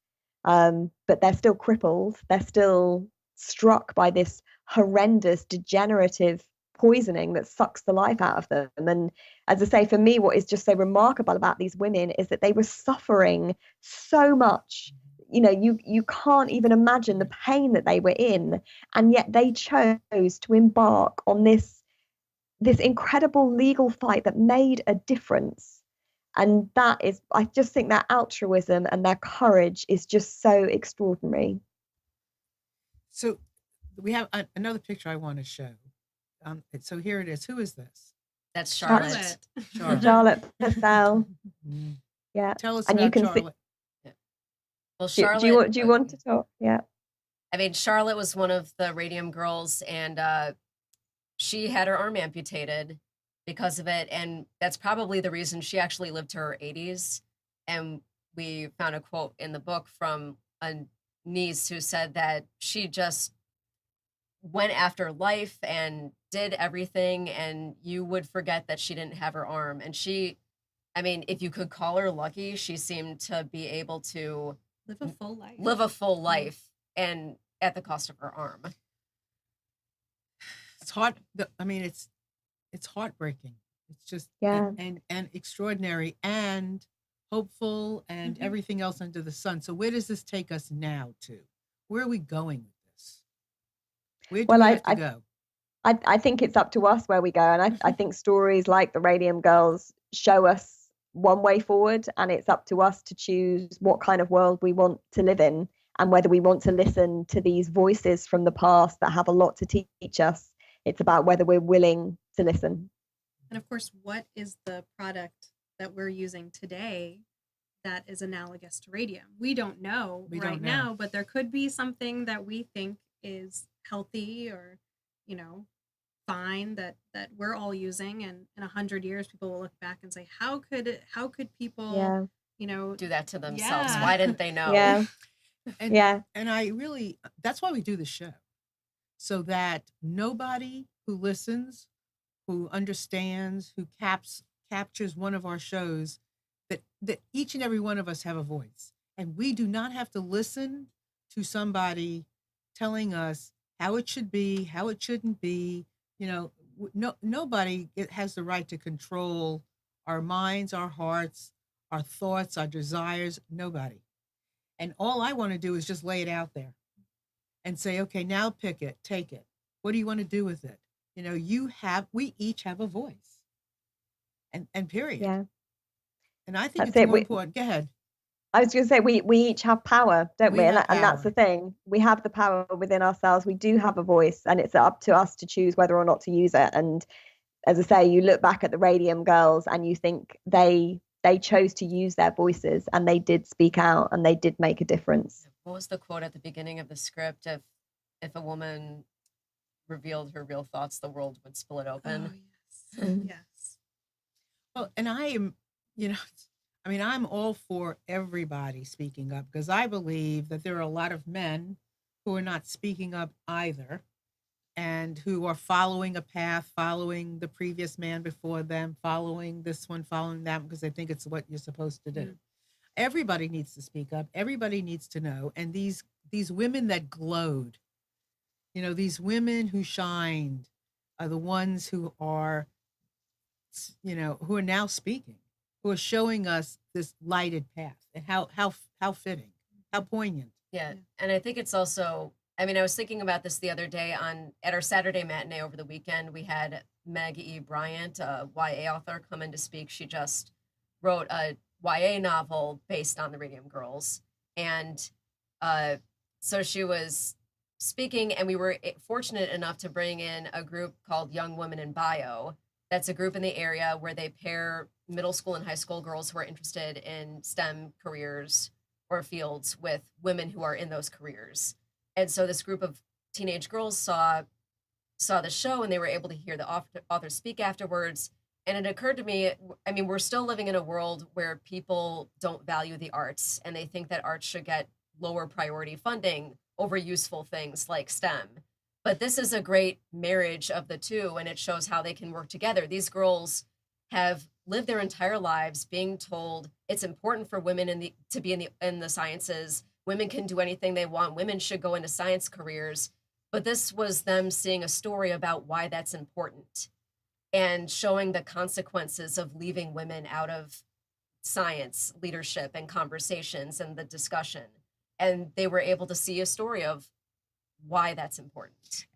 But they're still crippled. They're still struck by this horrendous degenerative poisoning that sucks the life out of them. And as I say, for me, what is just so remarkable about these women is that they were suffering so much. You can't even imagine the pain that they were in, and yet they chose to embark on this incredible legal fight that made a difference. And that is, I just think that altruism and their courage is just so extraordinary. So we have another picture I want to show. So here it is. Who is this? That's Charlotte. Charlotte. Charlotte Purcell. Mm. Yeah. Tell us And you about can see, Charlotte. Well, do Charlotte. you want to talk? Yeah. I mean, Charlotte was one of the Radium girls, and she had her arm amputated because of it, and that's probably the reason she actually lived to her 80s. And we found a quote in the book from a niece who said that she just went after life and did everything, and you would forget that she didn't have her arm. And she, I mean, if you could call her lucky, she seemed to be able to Live a full life. live a full life, and at the cost of her arm. It's hard. I mean, it's heartbreaking. It's just Yeah. and extraordinary and hopeful and everything else under the sun. So where does this take us now to? Where are we going with this? Where do Well, we I, have to I go? I think it's up to us where we go. And I think stories like the Radium Girls show us one way forward, and it's up to us to choose what kind of world we want to live in, and whether we want to listen to these voices from the past that have a lot to teach us. It's about whether we're willing to listen. And of course, what is the product that we're using today that is analogous to radium? We don't know now, but there could be something that we think is healthy or, fine that we're all using, and in 100 years people will look back and say, how could people do that to themselves? Yeah. Why didn't they know? Yeah. And I really, that's why we do the show, so that nobody who listens, who understands, who captures one of our shows, that each and every one of us have a voice, and we do not have to listen to somebody telling us how it should be, how it shouldn't be. Nobody has the right to control our minds, our hearts, our thoughts, our desires. Nobody. And all I want to do is just lay it out there and say, okay, now pick it, take it. What do you want to do with it? We each have a voice, and period. Yeah. And I think That's it's it. more important. Go ahead. I was going to say, we each have power, don't we? We have And that's the power. thing. We have the power within ourselves. We do have a voice, and it's up to us to choose whether or not to use it. And as I say, you look back at the Radium Girls and you think they chose to use their voices, and they did speak out, and they did make a difference. What was the quote at the beginning of the script? If a woman revealed her real thoughts, the world would split open. Oh, yes. Yes. Well, and I am, I'm all for everybody speaking up, because I believe that there are a lot of men who are not speaking up either, and who are following a path, following the previous man before them, following this one, following that, because they think it's what you're supposed to do. Everybody needs to speak up. Everybody needs to know. And these women that glowed, these women who shined, are the ones who are, who are now speaking, who are showing us this lighted path, and how fitting, how poignant. Yeah. And I think it's also, I was thinking about this the other day at our Saturday matinee over the weekend. We had Meg E. Bryant, a YA author, come in to speak. She just wrote a YA novel based on the Radium Girls. And so she was speaking, and we were fortunate enough to bring in a group called Young Women in Bio. That's a group in the area where they pair middle school and high school girls who are interested in STEM careers or fields with women who are in those careers. And so this group of teenage girls saw the show, and they were able to hear the author speak afterwards. And it occurred to me, we're still living in a world where people don't value the arts, and they think that arts should get lower priority funding over useful things like STEM. But this is a great marriage of the two, and it shows how they can work together. These girls have lived their entire lives being told it's important for women to be in the sciences. Women can do anything they want. Women should go into science careers. But this was them seeing a story about why that's important and showing the consequences of leaving women out of science, leadership, and conversations and the discussion. And they were able to see a story of why that's important.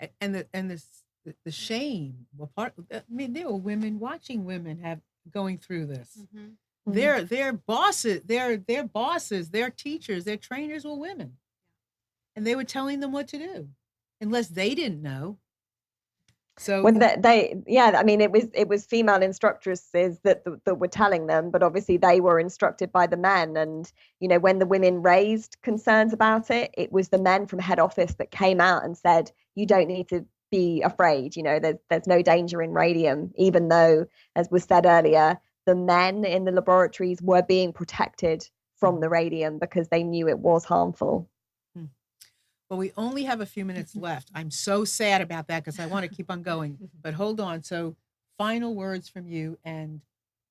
The shame. Well, I mean, there were women watching women have going through this. Mm-hmm. Their bosses, their bosses, their teachers, their trainers were women, and they were telling them what to do, unless they didn't know. So When yeah, I mean, it was female instructresses that were telling them, but obviously they were instructed by the men. And when the women raised concerns about it, it was the men from head office that came out and said, "You don't need to be afraid. There's no danger in radium," even though, as was said earlier, the men in the laboratories were being protected from the radium because they knew it was harmful. But we only have a few minutes left. I'm so sad about that because I want to keep on going. But hold on. So, final words from you, and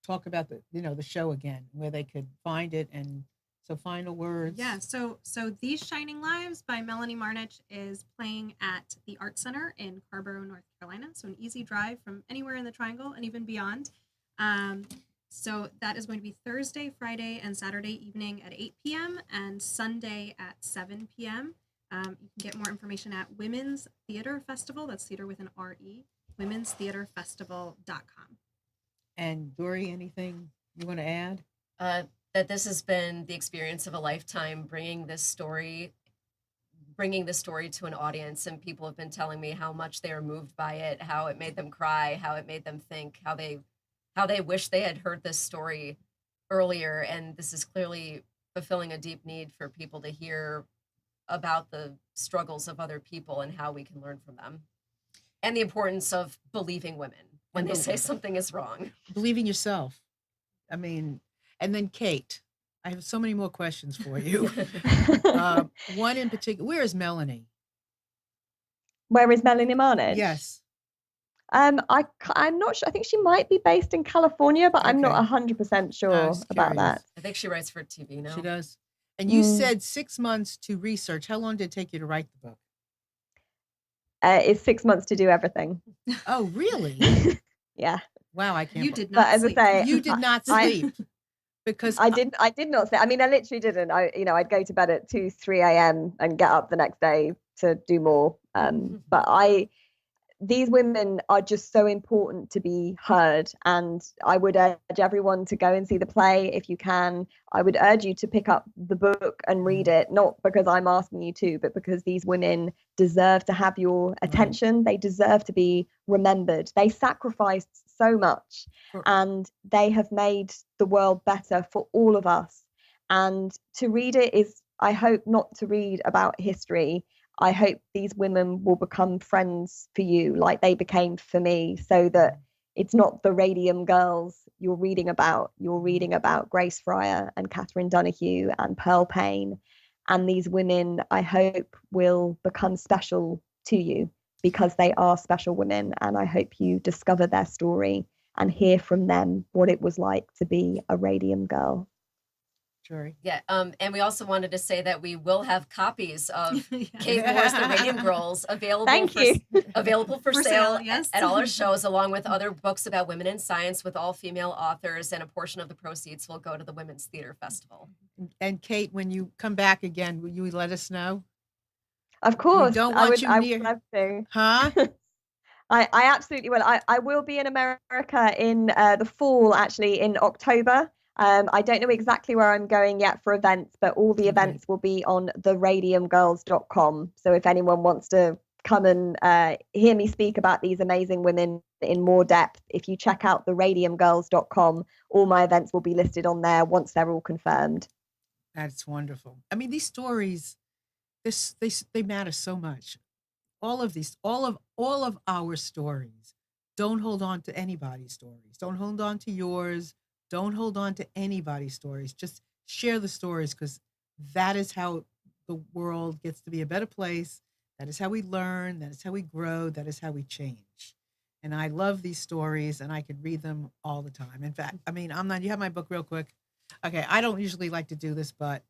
talk about the show again, where they could find it. And so, final words. Yeah. So These Shining Lives by Melanie Marnich is playing at the Art Center in Carborough, North Carolina. So an easy drive from anywhere in the Triangle and even beyond. So that is going to be Thursday, Friday, and Saturday evening at 8 p.m. and Sunday at 7 p.m. You can get more information at Women's Theater Festival. That's theater with an R-E. womenstheaterfestival.com. And Dory, anything you want to add? That this has been the experience of a lifetime, bringing this story to an audience, and people have been telling me how much they are moved by it, how it made them cry, how it made them think, how they wish they had heard this story earlier. And this is clearly fulfilling a deep need for people to hear about the struggles of other people and how we can learn from them, and the importance of believing women when they say something is wrong. Believing yourself. I mean, and then Kate, I have so many more questions for you. One in particular, where is Melanie? Where is Melanie Marnich? Yes. I'm not sure. I think she might be based in California, but I'm not 100% sure about that. I think she writes for TV now. She does. And you said 6 months to research. How long did it take you to write the book? It's 6 months to do everything. Oh, really? Yeah. Wow, I can't. You did not sleep. As I say, you did not sleep. Because I did not sleep. I mean, I literally didn't. I'd go to bed at 2, 3 a.m. and get up the next day to do more. But these women are just so important to be heard, and I would urge everyone to go and see the play if you can. I would urge you to pick up the book and read it, not because I'm asking you to, but because these women deserve to have your attention. They deserve to be remembered. They sacrificed so much, and they have made the world better for all of us. And to read it is, I hope, not to read about history. I hope these women will become friends for you like they became for me, so that it's not the Radium girls you're reading about. You're reading about Grace Fryer and Catherine Donahue and Pearl Payne. And these women, I hope, will become special to you because they are special women. And I hope you discover their story and hear from them what it was like to be a Radium girl. Jory. Yeah, and we also wanted to say that we will have copies of Kate Moore's The Radium Girls available for sale yes. at all our shows, along with other books about women in science with all female authors, and a portion of the proceeds will go to the Women's Theater Festival. And Kate, when you come back again, will you let us know? Of course. We don't want you near. I would love to. Huh? I absolutely will. I will be in America in the fall, actually, in October. I don't know exactly where I'm going yet for events, but all the events will be on theradiumgirls.com. So if anyone wants to come and hear me speak about these amazing women in more depth, if you check out theradiumgirls.com, all my events will be listed on there once they're all confirmed. That's wonderful. I mean, these stories, they matter so much. All of our stories. Don't hold on to anybody's stories. Don't hold on to yours. Don't hold on to anybody's stories. Just share the stories, because that is how the world gets to be a better place. That is how we learn. That is how we grow. That is how we change. And I love these stories, and I could read them all the time. In fact, I mean, you have my book real quick. Okay, I don't usually like to do this, but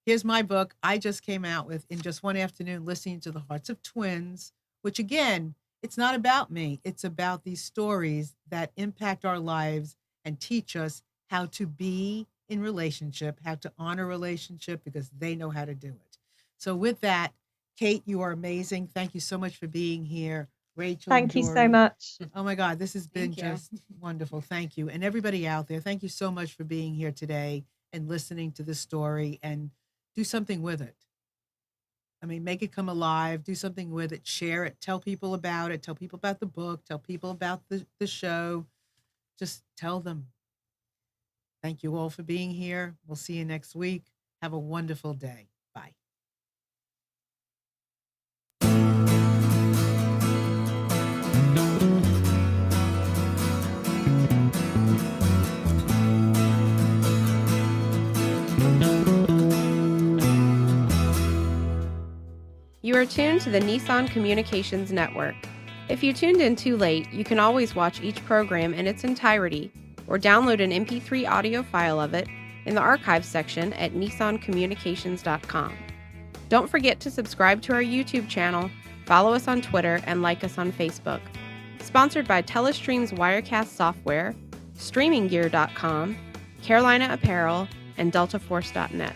here's my book. I just came out with, in just one afternoon, listening to the Hearts of Twins, which again, it's not about me. It's about these stories that impact our lives and teach us how to be in relationship, how to honor relationship because they know how to do it. So with that, Kate, you are amazing. Thank you so much for being here. Rachel, Thank you so Dory. much. Oh my God, this has been Thank you. just wonderful. Thank you. And everybody out there, thank you so much for being here today and listening to this story and do something with it. I mean, make it come alive, do something with it, share it, tell people about it, tell people about the book, tell people about the show. Just tell them. Thank you all for being here. We'll see you next week. Have a wonderful day. Bye. You are tuned to the Nissan Communications Network. If you tuned in too late, you can always watch each program in its entirety or download an MP3 audio file of it in the archives section at nissancommunications.com. Don't forget to subscribe to our YouTube channel, follow us on Twitter, and like us on Facebook. Sponsored by Telestream's Wirecast software, StreamingGear.com, Carolina Apparel, and DeltaForce.net.